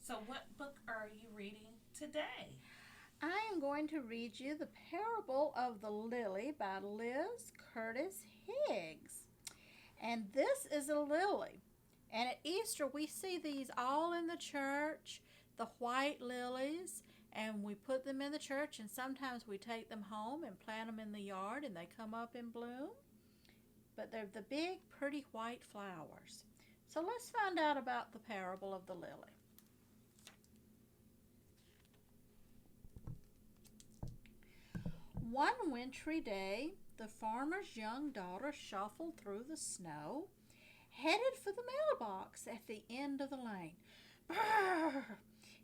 So, what book are you reading today? I am going to read you The Parable of the Lily by Liz Curtis Higgs. And this is a lily. And at Easter, we see these all in the church, the white lilies, and we put them in the church, and sometimes we take them home and plant them in the yard, and they come up in bloom. But they're the big, pretty white flowers. So let's find out about the parable of the lily. One wintry day, the farmer's young daughter shuffled through the snow, headed for the mailbox at the end of the lane. Brrr!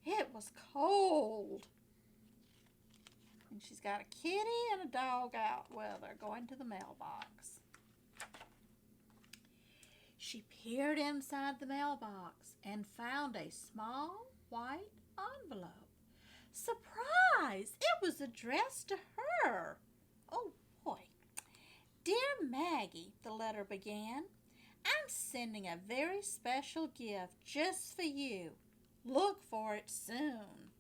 It was cold. And she's got a kitty and a dog out with her going to the mailbox. She peered inside the mailbox and found a small white envelope. Surprise! It was addressed to her. Oh boy. Dear Maggie, the letter began, I'm sending a very special gift just for you. Look for it soon.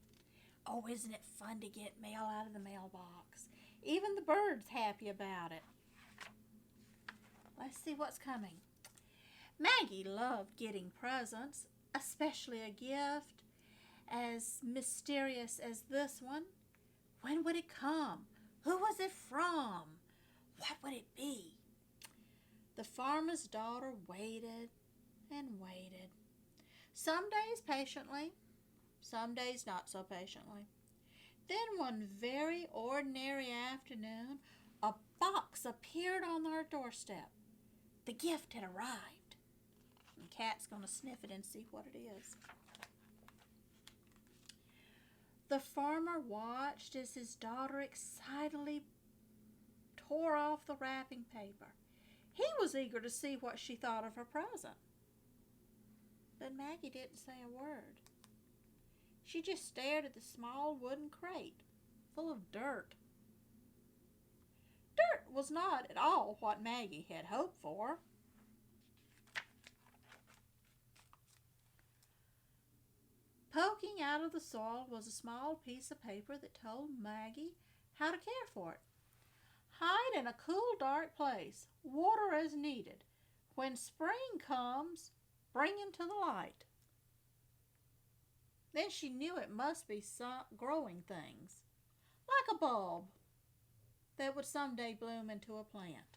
Oh, isn't it fun to get mail out of the mailbox? Even the bird's happy about it. Let's see what's coming. Maggie loved getting presents, especially a gift as mysterious as this one. When would it come? Who was it from? What would it be? The farmer's daughter waited and waited. Some days patiently, some days not so patiently. Then one very ordinary afternoon, a box appeared on our doorstep. The gift had arrived. And Kat's going to sniff it and see what it is. The farmer watched as his daughter excitedly tore off the wrapping paper. He was eager to see what she thought of her present. But Maggie didn't say a word. She just stared at the small wooden crate full of dirt. Dirt was not at all what Maggie had hoped for. Poking out of the soil was a small piece of paper that told Maggie how to care for it. Hide in a cool, dark place. Water as needed. When spring comes, bring him to the light. Then she knew it must be some growing things, like a bulb that would someday bloom into a plant.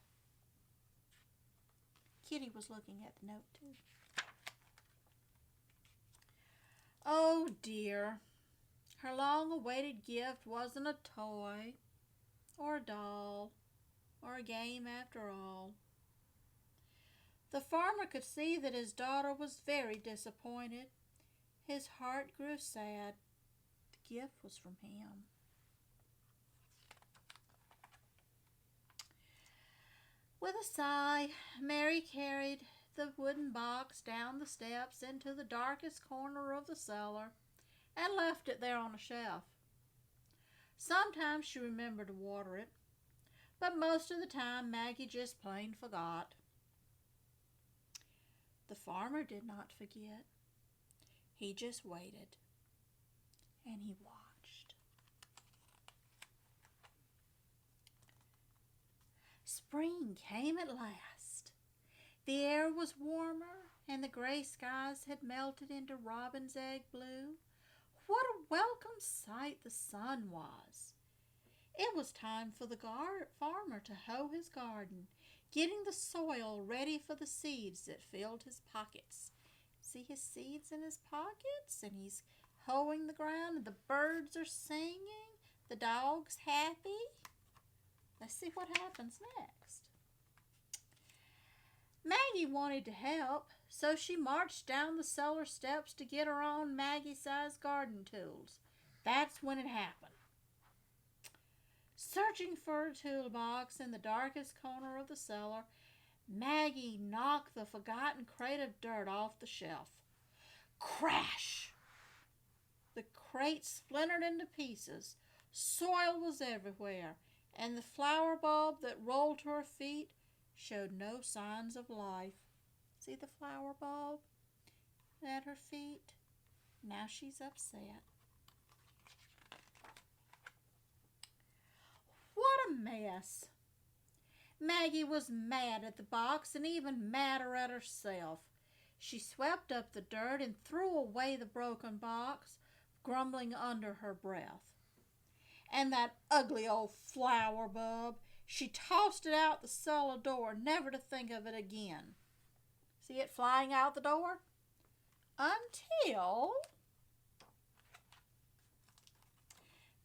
Kitty was looking at the note too. Oh dear, her long-awaited gift wasn't a toy or a doll or a game after all. The farmer could see that his daughter was very disappointed. His heart grew sad. The gift was from him. With a sigh, Mary carried the wooden box down the steps into the darkest corner of the cellar and left it there on a shelf. Sometimes she remembered to water it, but most of the time Maggie just plain forgot. The farmer did not forget. He just waited, and he watched. Spring came at last. The air was warmer, and the gray skies had melted into robin's egg blue. What a welcome sight the sun was! It was time for the farmer to hoe his garden, getting the soil ready for the seeds that filled his pockets. See his seeds in his pockets, and he's hoeing the ground, and the birds are singing, the dog's happy. Let's see what happens next. Maggie wanted to help, so she marched down the cellar steps to get her own Maggie-sized garden tools. That's when it happened. Searching for a toolbox in the darkest corner of the cellar, Maggie knocked the forgotten crate of dirt off the shelf. Crash! The crate splintered into pieces. Soil was everywhere, and the flower bulb that rolled to her feet showed no signs of life. See the flower bulb at her feet? Now Now she's upset. What a mess. Maggie was mad at the box and even madder at herself. She swept up the dirt and threw away the broken box, grumbling under her breath. And that ugly old flower bulb, she tossed it out the cellar door, never to think of it again. See it flying out the door? Until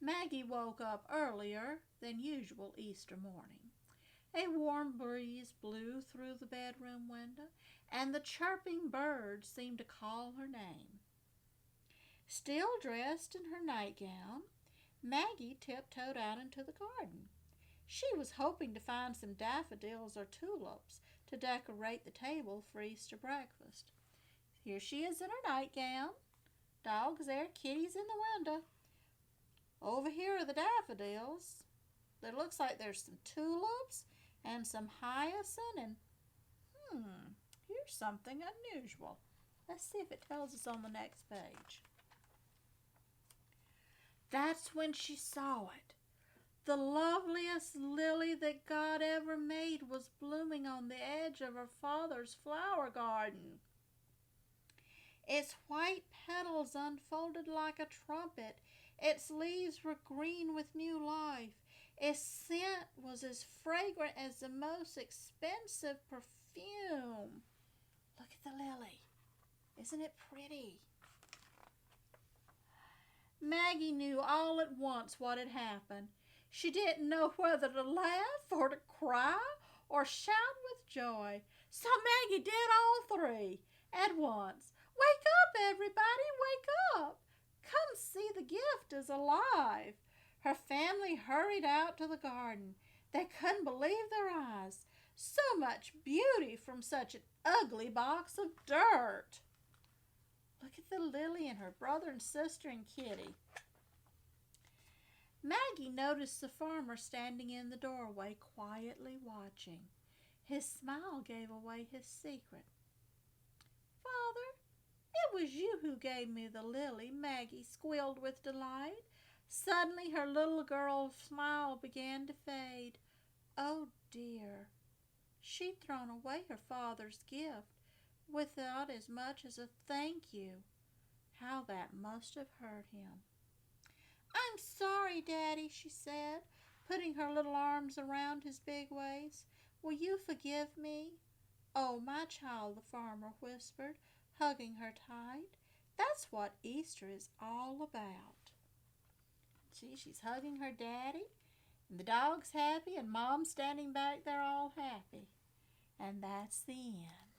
Maggie woke up earlier than usual Easter morning. A warm breeze blew through the bedroom window, and the chirping birds seemed to call her name. Still dressed in her nightgown, Maggie tiptoed out into the garden. She was hoping to find some daffodils or tulips to decorate the table for Easter breakfast. Here she is in her nightgown. Dog's there, kitty's in the window. Over here are the daffodils. It looks like there's some tulips and some hyacinth and here's something unusual. Let's see if it tells us on the next page. That's when she saw it. The loveliest lily that God ever made was blooming on the edge of her father's flower garden. Its white petals unfolded like a trumpet. Its leaves were green with new life. Its scent was as fragrant as the most expensive perfume. Look at the lily. Isn't it pretty? Maggie knew all at once what had happened. She didn't know whether to laugh or to cry or shout with joy. So Maggie did all three at once. Wake up, everybody, wake up. Come see the gift is alive. Her family hurried out to the garden. They couldn't believe their eyes. So much beauty from such an ugly box of dirt. Look at the lily and her brother and sister and kitty. Maggie noticed the farmer standing in the doorway, quietly watching. His smile gave away his secret. Father, it was you who gave me the lily, Maggie squealed with delight. Suddenly her little girl's smile began to fade. Oh dear, she'd thrown away her father's gift without as much as a thank you. How that must have hurt him. I'm sorry, Daddy, she said, putting her little arms around his big waist. Will you forgive me? Oh, my child, the farmer whispered, hugging her tight. That's what Easter is all about. See, she's hugging her daddy, and the dog's happy, and Mom's standing back there all happy. And that's the end.